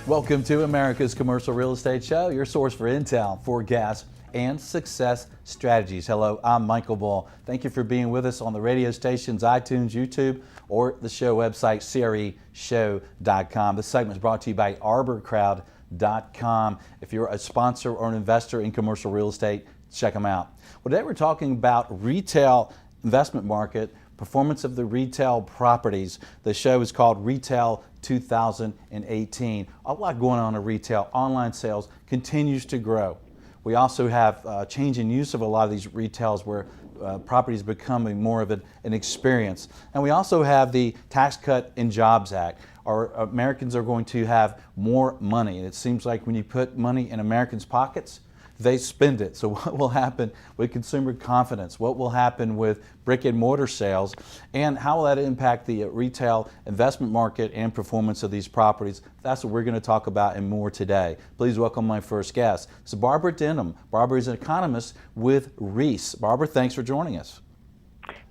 Welcome to America's Commercial Real Estate Show, your source for intel, forecasts, and success strategies. Hello, I'm Michael Bull. Thank you for being with us on the radio stations, iTunes, YouTube, or the show website, CREshow.com. This segment is brought to you by ArborCrowd.com. If you're a sponsor or an investor in commercial real estate, check them out. Well, today we're talking about retail investment market, performance of the retail properties. The show is called Retail 2018. A lot going on in retail. Online sales continues to grow. We also have change in use of a lot of these retails where properties becoming more of an experience. And we also have the Tax Cut and Jobs Act. Our Americans are going to have more money. And it seems like when you put money in Americans' pockets, they spend it. So what will happen with consumer confidence? What will happen with brick and mortar sales? And how will that impact the retail investment market and performance of these properties? That's what we're going to talk about and more today. Please welcome my first guest. It's Barbara Denham. Barbara is an economist with Reis. Barbara, thanks for joining us.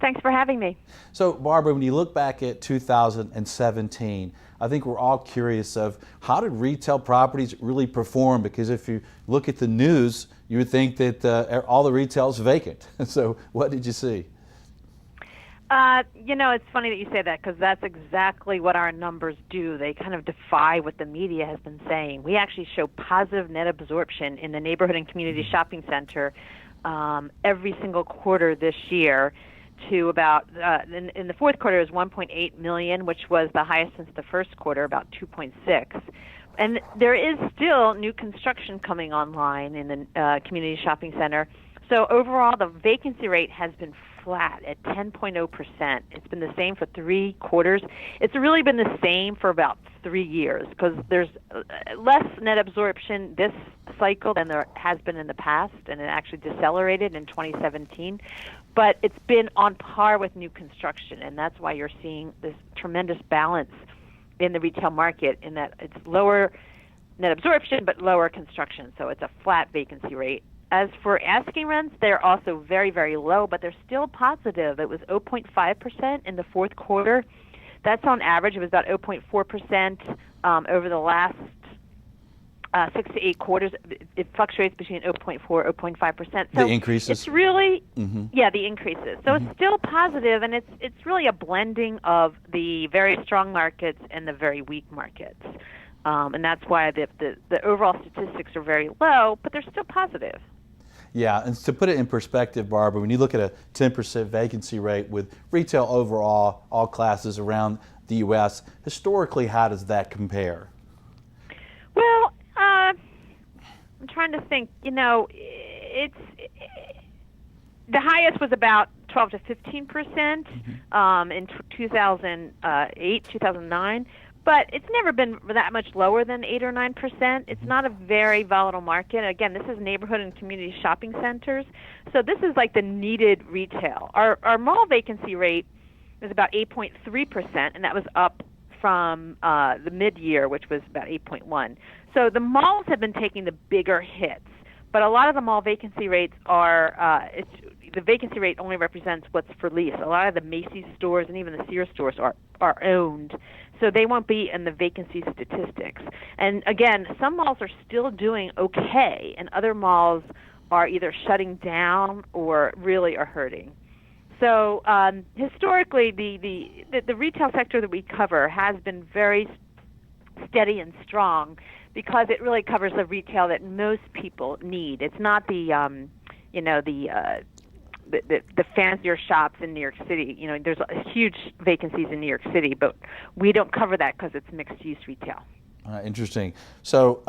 Thanks for having me. So Barbara, when you look back at 2017, I think we're all curious of how did retail properties really perform? Because if you look at the news, you would think that all the retail is vacant. So what did you see? It's funny that you say that because that's exactly what our numbers do. They kind of defy what the media has been saying. We actually show positive net absorption in the neighborhood and community shopping center every single quarter this year. To about in the fourth quarter is 1.8 million, which was the highest since the first quarter, about 2.6. And there is still new construction coming online in the community shopping center. So overall, the vacancy rate has been flat at 10.0%. It's been the same for 3 quarters. It's really been the same for about 3 years because there's less net absorption this cycle than there has been in the past, and it actually decelerated in 2017. But it's been on par with new construction, and that's why you're seeing this tremendous balance in the retail market in that it's lower net absorption but lower construction, so it's a flat vacancy rate. As for asking rents, they're also very, very low, but they're still positive. It was 0.5% in the fourth quarter. That's on average. It was about 0.4% over the last 6 to 8 quarters. It fluctuates between 0.4 and 0.5%. So the increases? It's really, the increases. So it's still positive, and it's really a blending of the very strong markets and the very weak markets. And that's why the overall statistics are very low, but they're still positive. Yeah, and to put it in perspective, Barbara, when you look at a 10% vacancy rate with retail overall, all classes around the U.S., historically, how does that compare? Well, I'm trying to think. It's the highest was about 12 to 15% in 2008, 2009. But it's never been that much lower than 8 or 9%. It's not a very volatile market. Again, this is neighborhood and community shopping centers. So this is like the needed retail. Our mall vacancy rate is about 8.3%, and that was up from the mid-year, which was about 8.1. So the malls have been taking the bigger hits. But a lot of the mall vacancy rates are, the vacancy rate only represents what's for lease. A lot of the Macy's stores and even the Sears stores are owned, so they won't be in the vacancy statistics. And again, some malls are still doing okay, and other malls are either shutting down or really are hurting. So historically, the retail sector that we cover has been very steady and strong because it really covers the retail that most people need. It's not the fancier shops in New York City. There's huge vacancies in New York City, but we don't cover that because it's mixed-use retail. Interesting. So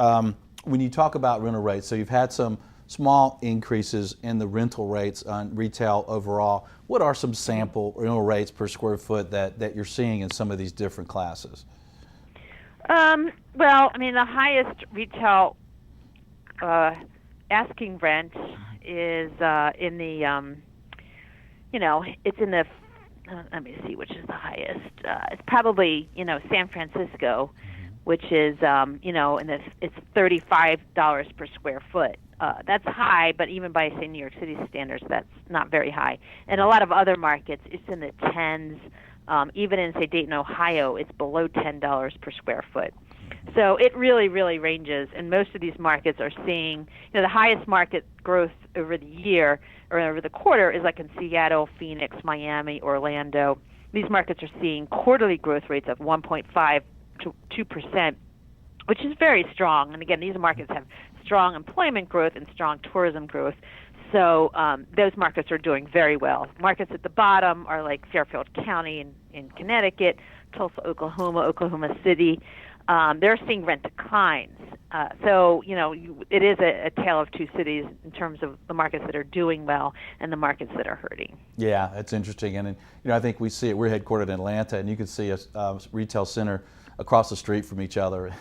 when you talk about rental rates, so you've had some small increases in the rental rates on retail overall. What are some sample rental rates per square foot that you're seeing in some of these different classes? The highest retail asking rent is in the, it's in the, let me see, which is the highest. It's probably, San Francisco, which is, it's $35 per square foot. That's high, but even by, say, New York City standards, that's not very high. And a lot of other markets, it's in the tens. Even in, say, Dayton, Ohio, it's below $10 per square foot. So it really, really ranges, and most of these markets are seeing, the highest market growth over the year or over the quarter is like in Seattle, Phoenix, Miami, Orlando. These markets are seeing quarterly growth rates of 1.5 to 2%, which is very strong. And again, these markets have strong employment growth and strong tourism growth. So those markets are doing very well. Markets at the bottom are like Fairfield County in Connecticut, Tulsa, Oklahoma City. They're seeing rent declines. So, it is a tale of two cities in terms of the markets that are doing well and the markets that are hurting. Yeah, it's interesting. And I think we see it. We're headquartered in Atlanta, and you can see a retail center across the street from each other.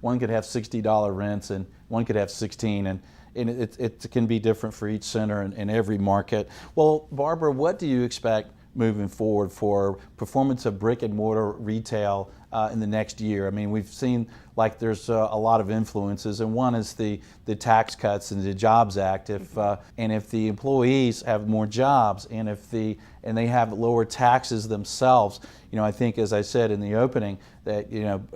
One could have $60 rents, and one could have 16, and it can be different for each center and every market. Well, Barbara, what do you expect moving forward for performance of brick and mortar retail in the next year? I mean, we've seen like there's a lot of influences, and one is the tax cuts and the Jobs Act. If the employees have more jobs, and they have lower taxes themselves, I think, as I said in the opening, that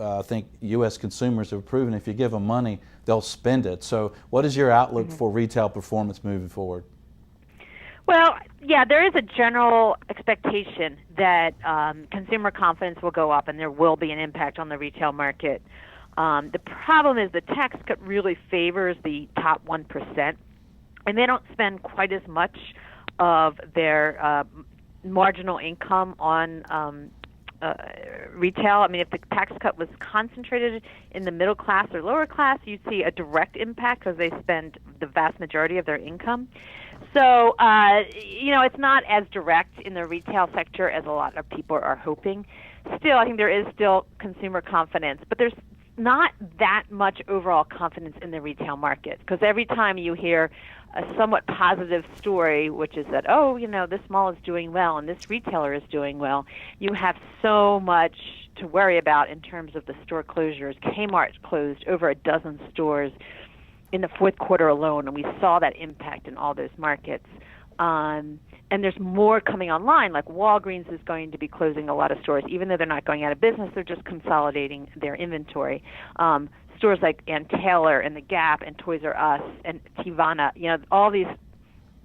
I think U.S. consumers have proven if you give them money, they'll spend it. So, what is your outlook for retail performance moving forward? Well, yeah, there is a general expectation that consumer confidence will go up and there will be an impact on the retail market. The problem is the tax cut really favors the top 1%, and they don't spend quite as much of their marginal income on retail. I mean, if the tax cut was concentrated in the middle class or lower class, you'd see a direct impact because they spend the vast majority of their income. So, it's not as direct in the retail sector as a lot of people are hoping. Still, I think there is still consumer confidence, but there's not that much overall confidence in the retail market, because every time you hear a somewhat positive story, which is that, this mall is doing well and this retailer is doing well, you have so much to worry about in terms of the store closures. Kmart closed over a dozen stores in the fourth quarter alone, and we saw that impact in all those markets. And there's more coming online, like Walgreens is going to be closing a lot of stores. Even though they're not going out of business, they're just consolidating their inventory. Stores like Ann Taylor and The Gap and Toys R Us and Teavana, all these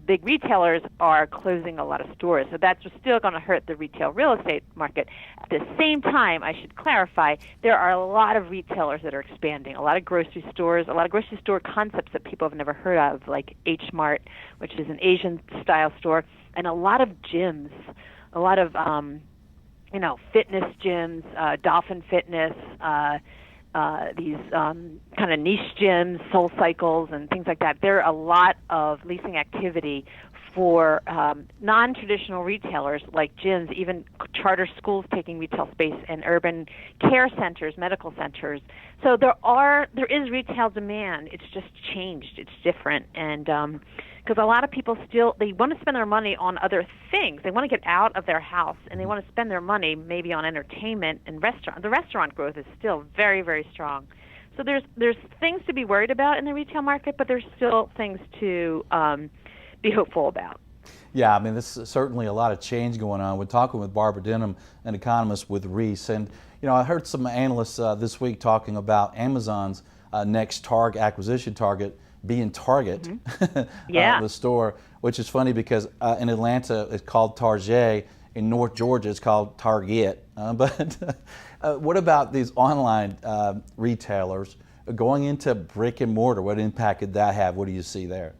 big retailers are closing a lot of stores. So that's still going to hurt the retail real estate market. At the same time, I should clarify, there are a lot of retailers that are expanding, a lot of grocery stores, a lot of grocery store concepts that people have never heard of, like H Mart, which is an Asian-style store, and a lot of gyms, a lot of, fitness gyms, Dolphin Fitness, these kind of niche gyms, Soul Cycles, and things like that. There are a lot of leasing activity for non-traditional retailers like gyms, even charter schools taking retail space, and urban care centers, medical centers. So there is retail demand. It's just changed. It's different, and because a lot of people they want to spend their money on other things. They want to get out of their house, and they want to spend their money maybe on entertainment and restaurant. The restaurant growth is still very, very strong. So there's things to be worried about in the retail market, but there's still things to be hopeful about. Yeah, I mean, this is certainly a lot of change going on. We're talking with Barbara Denham, an economist with Reis, and I heard some analysts this week talking about Amazon's next acquisition target being Target, the store, which is funny because in Atlanta it's called Target, in North Georgia it's called Target. But what about these online retailers going into brick and mortar? What impact could that have? What do you see there?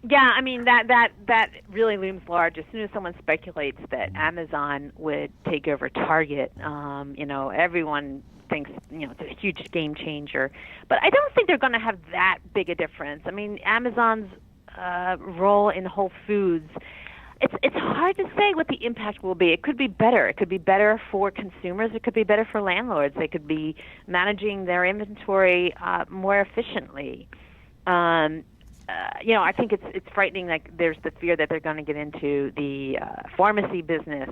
Yeah, I mean, that really looms large. As soon as someone speculates that Amazon would take over Target, everyone thinks, it's a huge game changer. But I don't think they're going to have that big a difference. I mean, Amazon's role in Whole Foods, it's hard to say what the impact will be. It could be better. It could be better for consumers. It could be better for landlords. They could be managing their inventory more efficiently. I think it's frightening. Like, there's the fear that they're going to get into the pharmacy business,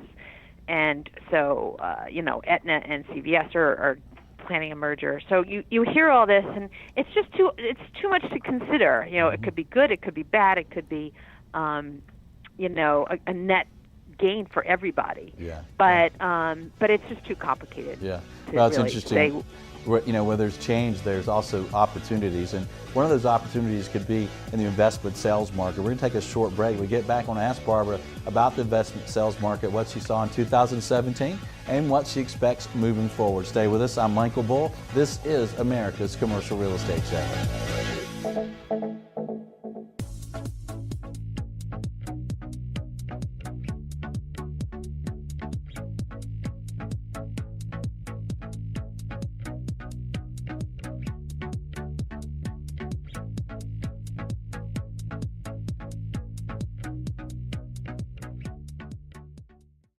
and so Aetna and CVS are planning a merger. So you hear all this, and it's too much to consider. You know, it could be good, it could be bad, it could be, you know, a net gain for everybody. Yeah. But it's just too complicated. Yeah. To Well, it's really interesting. say. You know, where there's change, there's also opportunities, and one of those opportunities could be in the investment sales market. We're going to take a short break. We get back on Ask Barbara about the investment sales market, what she saw in 2017, and what she expects moving forward. Stay with us. I'm Michael Bull. This is America's Commercial Real Estate Show.